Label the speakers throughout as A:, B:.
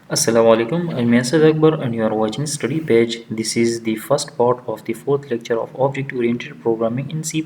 A: Assalamu alaikum. I'm Yasir Akbar and you are watching Study Page. This is the first part of the fourth lecture of Object-Oriented Programming in C++.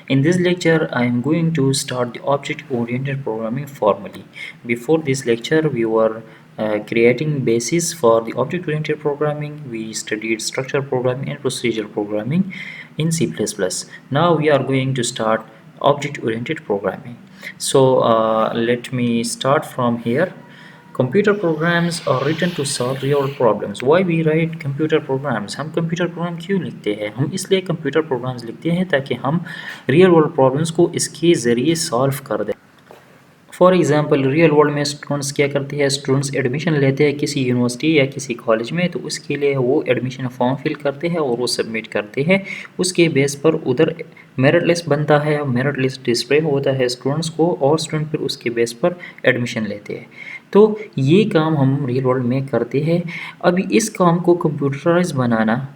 A: In this lecture, I am going to start the Object-Oriented Programming formally. Before this lecture, we were creating basis for the Object-Oriented Programming. We studied Structure Programming and Procedural Programming in C++. Now we are going to start Object-Oriented Programming. So let me start from here. Computer programs are written to solve real problems. Why we write computer programs? हम computer program क्यों लिखते हैं? हम इसलिए computer programs लिखते हैं ताकि हम real world problems को इसके ज़रिए solve कर दें। फॉर एग्ज़ाम्पल रियल वर्ल्ड में स्टूडेंट्स क्या करते हैं, स्टूडेंट्स एडमिशन लेते हैं किसी यूनिवर्सिटी या किसी कॉलेज में, तो उसके लिए वो एडमिशन फॉर्म फिल करते हैं और वो सबमिट करते हैं। उसके बेस पर उधर मेरिट लिस्ट बनता है, मेरिट लिस्ट डिस्प्ले होता है स्टूडेंट्स को और स्टूडेंट फिर उसके बेस पर एडमिशन लेते हैं। तो ये काम हम रियल वर्ल्ड में करते हैं। अभी इस काम को कंप्यूटराइज बनाना,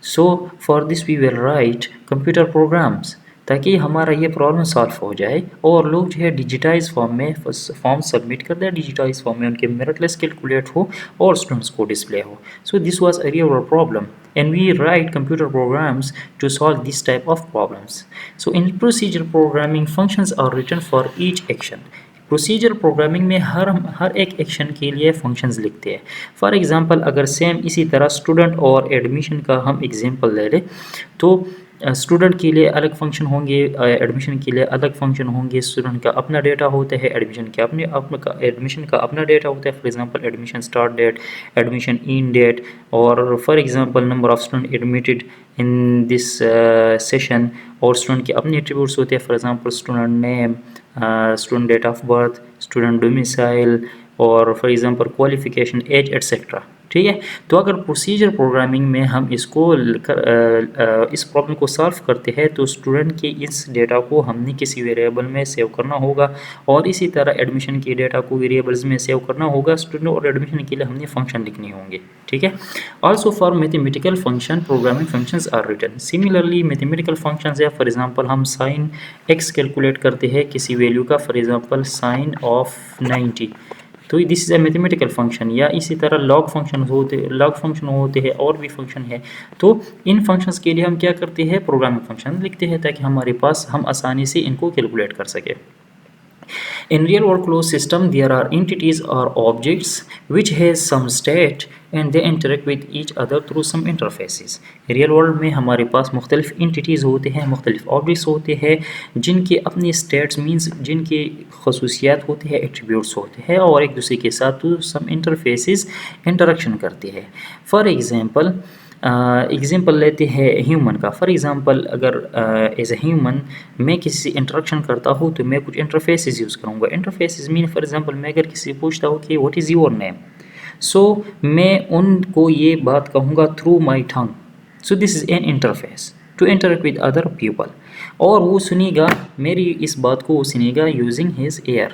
A: so for this we will write computer programs ताकि हमारा ये प्रॉब्लम सॉल्व हो जाए और लोग जो है डिजिटाइज फॉर्म में फॉर्म सबमिट कर दें, डिजिटाइज फॉर्म में उनके मेरिट लिस्ट कैलकुलेट हो और स्टूडेंट्स को डिस्प्ले हो। So this was a real problem and we write computer programs to solve this type of problems. So in procedure programming, functions are written for each action. Procedure programming में हर एक action के लिए functions लिखते हैं। For example अगर same इसी तरह student और एडमिशन का हम एग्जांपल ले लें तो स्टूडेंट के लिए अलग फंक्शन होंगे, एडमिशन के लिए अलग फंक्शन होंगे। स्टूडेंट का अपना डेटा होता है, एडमिशन के एडमिशन का अपना डेटा होता है। For example admission start date, admission end date, और for example number of student admitted in this session, और स्टूडेंट के अपने एट्रीब्यूट्स होते हैं। For example student name, student date of birth, student domicile, और for example qualification, age etcetera. ठीक है, तो अगर प्रोसीजर प्रोग्रामिंग में हम इसको इस प्रॉब्लम को सॉल्व करते हैं तो स्टूडेंट के इस डेटा को हमने किसी वेरिएबल में सेव करना होगा और इसी तरह एडमिशन के डेटा को वेरिएबल्स में सेव करना होगा। स्टूडेंट और एडमिशन के लिए हमने फंक्शन लिखने होंगे। ठीक है, also for mathematical function programming functions are written similarly. Mathematical functions है, फॉर एग्जांपल हम साइन एक्स कैलकुलेट करते हैं किसी वैल्यू का, फॉर एग्जांपल साइन ऑफ 90, तो this is a mathematical function. या इसी तरह लॉग फंक्शन होते हैं और भी फंक्शन है। तो इन फंक्शंस के लिए हम क्या करते हैं, प्रोग्रामिंग फंक्शन लिखते हैं ताकि हमारे पास हम आसानी से इनको कैलकुलेट कर सकें। In real world closed system, there are entities or objects which has some state and they interact with each other through some interfaces. Real world में हमारे पास मुख्तलिफ इंटिटीज़ होते हैं, मुख्तलिफ ऑब्जेक्ट्स होते हैं जिनके अपने स्टेट्स मीन्स जिनके खसूसियात होते हैं, एट्रीब्यूट्स होते हैं और एक दूसरे के साथ थ्रू सम इंटरफेसेस इंटरेक्शन करते हैं। फॉर एग्जांपल लेते हैं ह्यूमन का। फॉर एग्जांपल अगर एज ए ह्यूमन मैं किसी से इंटरेक्शन करता हूँ तो मैं कुछ इंटरफेसेस यूज़ करूँगा। इंटरफेसेस मीन फॉर एग्जांपल मैं अगर किसी से पूछता हूँ कि what is your name, so मैं उनको ये बात कहूँगा through my tongue. So this is an interface to interact with other people, और वो सुनेगा मेरी इस बात को, वो सुनेगा using his ear.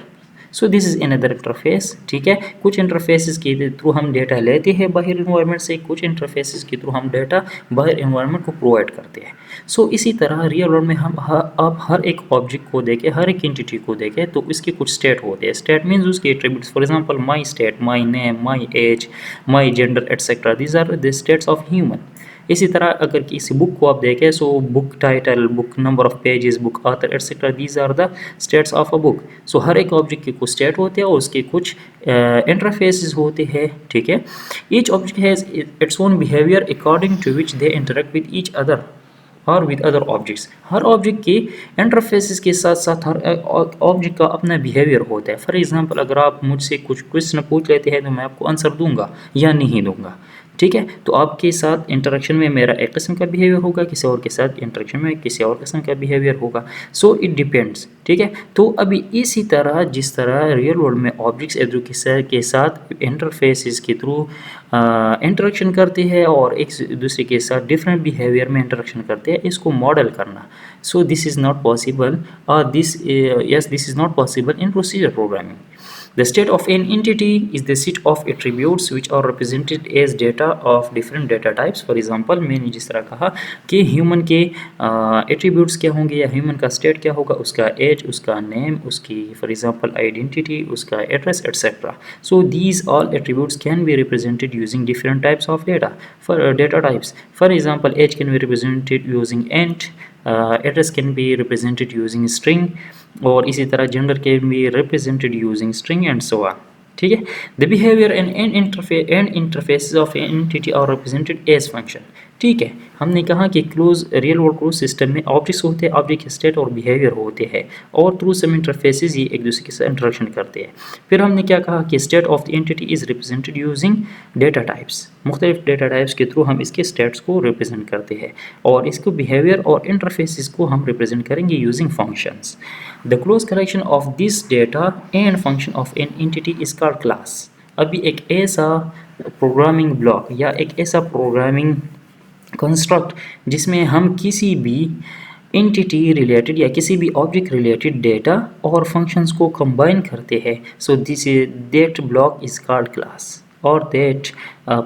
A: So this is another interface. ठीक है, कुछ इंटरफेसेस के थ्रू हम डेटा लेते हैं बाहर इन्वायरमेंट से, कुछ इंटरफेसेस के थ्रू हम डेटा बाहर इन्वायरमेंट को प्रोवाइड करते हैं। सो इसी तरह रियल वर्ल्ड में हम अब हर एक ऑब्जेक्ट को देखें, हर एक एंटिटी को देखें तो इसके कुछ स्टेट होते हैं। स्टेट मीन्स उसके attributes. For example my state, my name, my age, my gender etcetera, these are the states of human. इसी तरह अगर किसी बुक को आप देखें, so book title, book number of pages, book author etcetera, these are the states of a book. So हर एक object के कुछ स्टेट होते हैं और उसके कुछ इंटरफेसेस होते हैं। ठीक है, each object has its own behaviour according to which they interact with each other और विद अदर ऑब्जेक्ट्स। हर ऑब्जेक्ट के इंटरफेसेस के साथ साथ हर ऑब्जेक्ट का अपना बिहेवियर होता है। फॉर एग्जांपल अगर आप मुझसे कुछ क्वेश्चन पूछ लेते हैं तो मैं आपको आंसर दूंगा या नहीं दूंगा। ठीक है, तो आपके साथ इंटरेक्शन में मेरा एक किस्म का बिहेवियर होगा, किसी और के साथ इंटरेक्शन में किसी और किस्म का बिहेवियर होगा। So it depends. ठीक है, तो अभी इसी तरह जिस तरह रियल वर्ल्ड में ऑब्जेक्ट्स एक दूसरे के साथ इंटरफेसेस के थ्रू इंटरेक्शन करते हैं और एक दूसरे के साथ डिफरेंट बिहेवियर में इंटरेक्शन करते हैं, इसको मॉडल करना। सो this is not possible, this is not possible in procedure programming. The state of an entity is the set of attributes which are represented as data of different data types. For example, मैंने जिस तरह कहा कि human के attributes क्या होंगे या human का स्टेट क्या होगा, उसका एज, उसका नेम, उसकी फॉर एग्जांपल आइडेंटिटी, उसका address etcetera. So these all attributes can be represented using different types of data. For data types, for example, age can be represented using int, address can be represented using string, और इसी तरह gender can be represented using string and so on. ठीक है. The behaviour and interfaces of entity are represented as function. ठीक है. हमने कहा कि close real world close system में ऑब्जेक्ट्स होते हैं, ऑब्जेक्ट स्टेट और बिहेवियर होते हैं, और थ्रू सम इंटरफेसेस ये एक दूसरे के साथ इंटरेक्शन करते हैं. फिर हमने क्या कहा कि state of the entity is represented using data types. मुख्तलिफ डेटा टाइप्स के थ्रू हम इसके स्टेट्स को रिप्रेजेंट करते हैं, और इसको बिहेवियर और इंटरफेसेस को हम रिप्रेजेंट करेंगे using functions. The close collection of this data and function of an entity is called class. अभी एक ऐसा प्रोग्रामिंग ब्लॉक या एक ऐसा प्रोग्रामिंग कंस्ट्रक्ट जिसमें हम किसी भी एंटिटी रिलेटेड या किसी भी ऑब्जेक्ट रिलेटेड डेटा और फंक्शंस को कंबाइन करते हैं, so this that block is called class, or that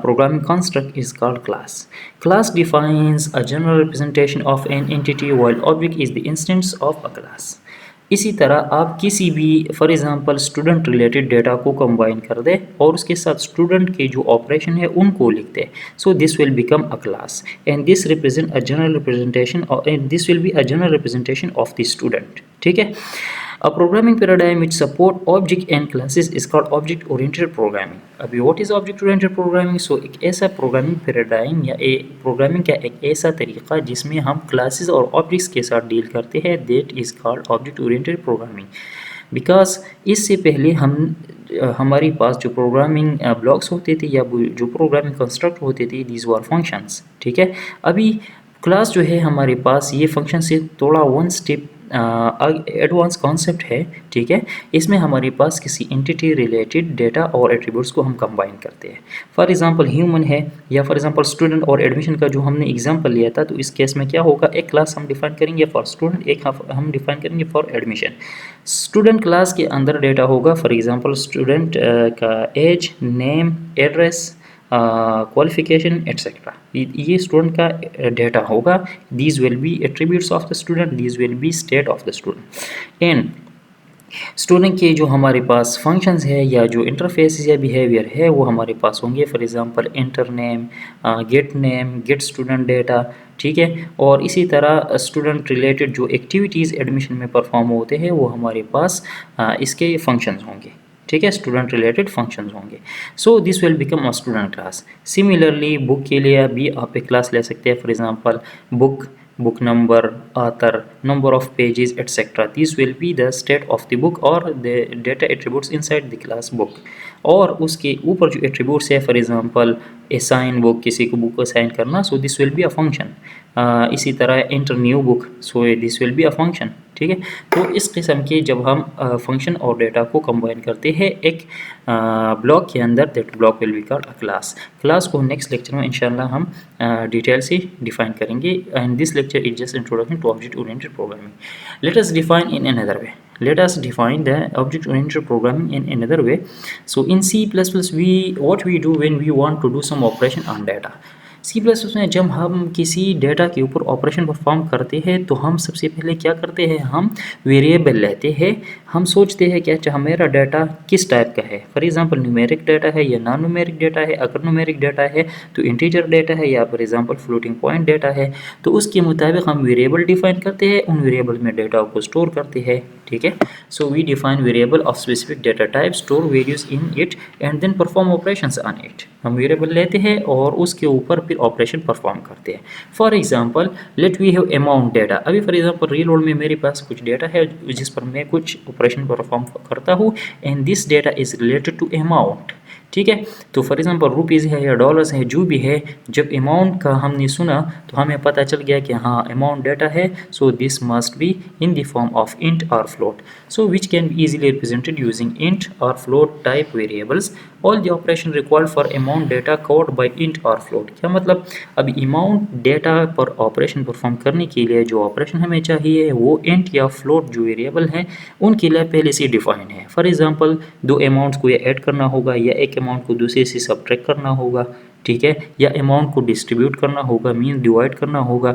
A: programming construct is called class. Class defines a general representation of an entity while object is the instance of a class. इसी तरह आप किसी भी for example student related data को combine कर दे और उसके साथ स्टूडेंट के जो ऑपरेशन है उनको लिख दे, so this will become a class and this represent a general representation and this will be a general representation of the student. ठीक है. A programming paradigm which support object and classes is called object oriented programming. अभी what is object oriented programming? So एक ऐसा programming paradigm या programming का एक ऐसा तरीका जिसमें हम classes और objects के साथ डील करते हैं, that is called object oriented programming. Because इससे पहले हमारे पास जो प्रोग्रामिंग ब्लॉक्स होते थे या जो प्रोग्रामिंग कंस्ट्रक्ट होते थे, these were functions. ठीक है. अभी क्लास जो है हमारे पास ये फंक्शन से थोड़ा वन स्टेप एडवांस कॉन्सेप्ट है. ठीक है. इसमें हमारे पास किसी एंटिटी रिलेटेड डेटा और एट्रीब्यूट्स को हम कंबाइन करते हैं. फॉर एग्जांपल ह्यूमन है या फॉर एग्जांपल स्टूडेंट और एडमिशन का जो हमने एग्जांपल लिया था, तो इस केस में क्या होगा, एक क्लास हम डिफाइन करेंगे फॉर स्टूडेंट, एक हम डिफाइन करेंगे फॉर एडमिशन. स्टूडेंट क्लास के अंदर डेटा होगा फॉर एग्जांपल स्टूडेंट का age, name, address, qualification etcetera. ये स्टूडेंट का डेटा होगा. These will be attributes of the student, these will be state of the student. And student के जो हमारे पास फंक्शंस है या जो इंटरफेस या बिहेवियर है वो हमारे पास होंगे for example enter name, get student data. ठीक है. और इसी तरह स्टूडेंट रिलेटेड जो एक्टिविटीज़ एडमिशन में परफॉर्म होते हैं वो हमारे पास इसके फंक्शंस होंगे. ठीक है. स्टूडेंट रिलेटेड फंक्शंस होंगे. सो this will become a student class. Similarly book के लिए भी आप एक क्लास ले सकते हैं. For example book number, author, number of pages, etc. These will be the state of the book or the data attributes inside the class book. और उसके ऊपर जो एट्रीब्यूट्स है फॉर एग्जांपल असाइन बुक, किसी को बुक असाइन करना, सो this will be a function. इसी तरह enter new book, so this will be a function. ठीक है. तो इस किस्म के जब हम फंक्शन और डेटा को कंबाइन करते हैं एक ब्लॉक के अंदर, that block will be called a class. Class को नेक्स्ट लेक्चर में इंशाल्लाह हम डिटेल से डिफाइन करेंगे. And this lecture is just introduction to object oriented programming. Let us define in another way. Let us define the object oriented programming in another way. So in C++, what we do when we want to do some operation on data. C++ में जब हम किसी data के ऊपर operation perform करते हैं तो हम सबसे पहले क्या करते हैं, हम वेरिएबल लेते हैं. हम सोचते हैं कि अच्छा मेरा डाटा किस टाइप का है. फॉर एग्जांपल न्यूमेरिक डाटा है या नॉन न्यूमेरिक डाटा है. अगर न्यूमेरिक डाटा है तो इंटीजर डाटा है या for example floating point data है. तो उसके मुताबिक हम वेरिएबल डिफाइन करते हैं, उन वेरिएबल में डाटा को स्टोर करते हैं. ठीक है. So we define variable of specific data type, store values in it and then perform operations on it. हम वेरिएबल लेते हैं और उसके ऊपर फिर ऑपरेशन परफॉर्म करते हैं. For example let we have amount data. अभी फॉर एग्जांपल रियल वर्ल्ड में मेरे पास कुछ डाटा है जिस पर मैं कुछ ऑपरेशन परफॉर्म करता हूँ and this data is related to amount. ठीक है। तो फॉर एग्जांपल रुपीज़ है या डॉलर्स है, जो भी है, जब अमाउंट का हमने सुना तो हमें पता चल गया कि हाँ अमाउंट डाटा है, so this must be in the form of int और float, so which can be easily represented using int और float type variables. All the operation required for amount data code by int और float. क्या मतलब, अब amount data पर operation perform करने के लिए जो ऑपरेशन हमें चाहिए वो इंट या फ्लोट जो वेरिएबल हैं उनके लिए पहले से डिफाइन है। फॉर एग्जांपल दो अमाउंट्स को या ऐड करना होगा या एक अमाउंट को दूसरे से सब्ट्रैक्ट करना होगा, ठीक है, या अमाउंट को डिस्ट्रीब्यूट करना होगा, मीन डिवाइड करना होगा।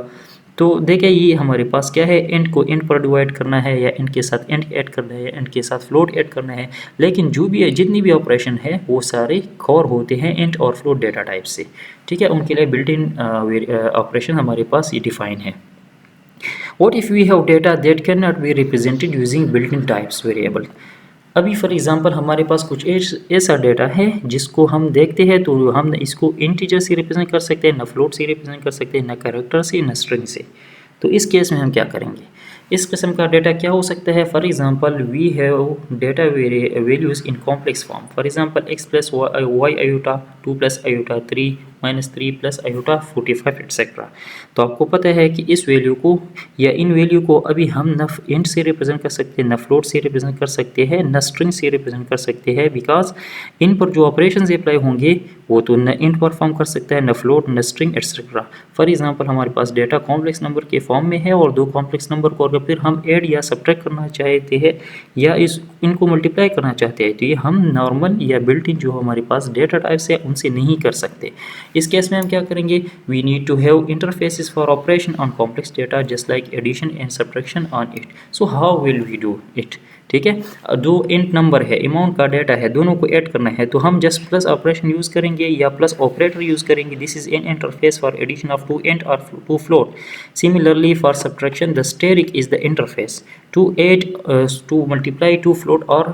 A: तो देखिए ये हमारे पास क्या है, इंट को इंट पर डिवाइड करना है या इंट के साथ इंट ऐड करना है या इंट के साथ फ्लोट ऐड करना है, लेकिन जो भी है जितनी भी ऑपरेशन है वो सारे कवर होते हैं इंट और फ्लोट डेटा टाइप से, ठीक है। उनके लिए बिल्ट इन ऑपरेशन हमारे पास ये डिफाइन है। What if we have data that cannot be represented using built-in types variable? अभी फॉर एग्जांपल हमारे पास कुछ ऐसा डेटा है जिसको हम देखते हैं तो हम इसको इंटीजर से रिप्रेजेंट कर सकते हैं, ना फ्लोट से रिप्रेजेंट कर सकते हैं, ना कैरेक्टर से, ना स्ट्रिंग से। तो इस केस में हम क्या करेंगे, इस किस्म का डेटा क्या हो सकता है, for example we have data values in complex form, for example x plus y iota 2 plus iota 3 -3 plus iota 45 etcetera. तो आपको पता है कि इस वैल्यू को या इन वैल्यू को अभी हम न इंट से रिप्रेजेंट कर सकते हैं, न फ्लोट से रिप्रेजेंट कर सकते हैं, न स्ट्रिंग से रिप्रेजेंट कर सकते हैं, बिकॉज इन पर जो ऑपरेशन अप्लाई होंगे वो तो न इंट परफॉर्म कर सकता है, न फ्लोट, न स्ट्रिंग एट्सेट्रा। फॉर एग्जांपल हमारे पास डेटा कॉम्प्लेक्स नंबर के फॉर्म में है और दो कॉम्प्लेक्स नंबर को अगर फिर हम ऐड या सब्ट्रैक्ट करना चाहते हैं या इनको मल्टीप्लाई करना चाहते हैं तो ये हम नॉर्मल या बिल्ट इन जो हमारे पास डेटा टाइप्स है उनसे नहीं कर सकते। इस केस में हम क्या करेंगे, we need to have interfaces for operation on complex data just like addition and subtraction on it. So how will we do it, ठीक है। दो इंट नंबर है, अमाउंट का डेटा है, दोनों को ऐड करना है तो हम जस्ट प्लस ऑपरेशन यूज़ करेंगे या प्लस ऑपरेटर यूज़ करेंगे। This is an interface for addition of two int और two float. Similarly for subtraction the asterisk is the interface to add to multiply two float or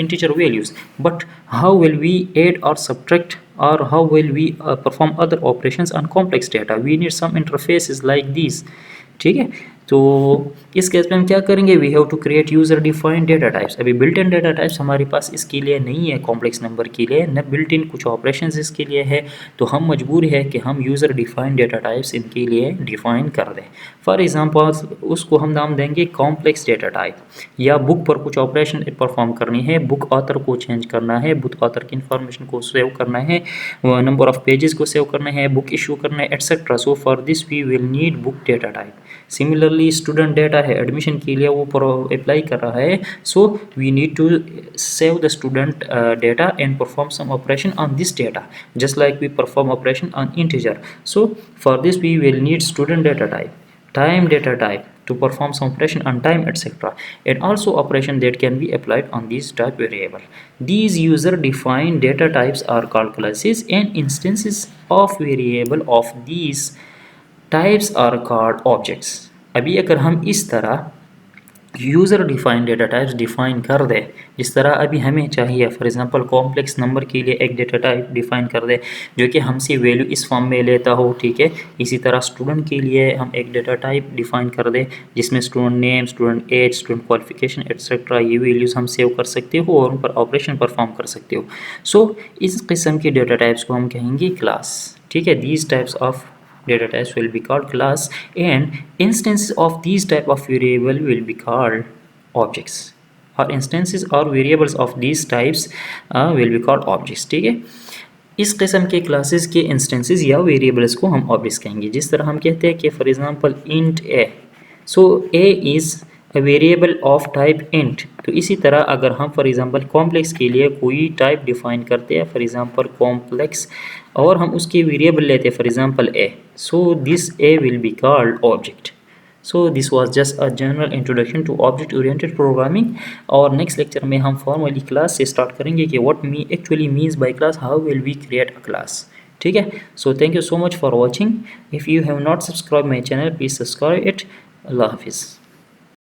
A: integer values, but how will we add or subtract or how will we perform other operations on complex data? We need some interfaces like these, ठीक है। तो इस case में हम क्या करेंगे, we have to create user defined data types. अभी built in data types हमारे पास इसके लिए नहीं है, कॉम्प्लेक्स नंबर के लिए न बिल्ट इन कुछ ऑपरेशंस इसके लिए है, तो हम मजबूर है कि हम यूज़र डिफाइंड डेटा टाइप्स इनके लिए डिफाइन कर दें। फॉर एग्जांपल उसको हम नाम देंगे कॉम्प्लेक्स डेटा टाइप, या बुक पर कुछ ऑपरेशन परफॉर्म करनी है, बुक ऑथर को चेंज करना है, बुक ऑथर की इन्फॉर्मेशन को सेव करना है, नंबर ऑफ पेजेस को सेव करना है, बुक इशू करना है, etcetera. So for this we will need book data type. Similarly student data है, एडमिशन के लिए वो अप्लाई कर रहा है, so we need to save the student data and perform some operation on this data just like we perform operation on integer. So for this we will need student data type, time data type to perform some operation on time, etc., and also operation that can be applied on these type variable. These user defined data types are called classes and instances of variable of these types are called objects. अभी अगर हम इस तरह user defined data types define कर दे जिस तरह अभी हमें चाहिए, फॉर एग्जांपल कॉम्प्लेक्स नंबर के लिए एक डेटा टाइप डिफाइन कर दे जो कि हमसे वैल्यू इस फॉर्म में लेता हो, ठीक है। इसी तरह स्टूडेंट के लिए हम एक डेटा टाइप डिफाइन कर दे जिसमें student name, student age, student qualification etcetera ये वैल्यूज़ हम सेव कर सकते हो और उन पर ऑपरेशन परफॉर्म कर सकते हो। सो इस किस्म के डेटा टाइप्स को हम कहेंगे क्लास, ठीक है। These types of data types will be called class and instances of these type of variable will be called objects, or instances or variables of these types will be called objects, ठीक है। इस किस्म के classes के instances या variables को हम objects कहेंगे। जिस तरह हम कहते हैं कि for example int A, so A is a variable of type int, तो इसी तरह अगर हम फॉर एग्जांपल कॉम्प्लेक्स के लिए कोई टाइप डिफाइन करते हैं, फॉर एग्जांपल कॉम्प्लेक्स, और हम उसके वेरिएबल लेते हैं for example a, so this a will be called object. So this was just a general introduction to object oriented programming, और next lecture में हम formally class से start करेंगे कि what actually means by class, how will we create a class, ठीक है। So thank you so much for watching. If you have not subscribed my channel, please subscribe it. Allah Hafiz.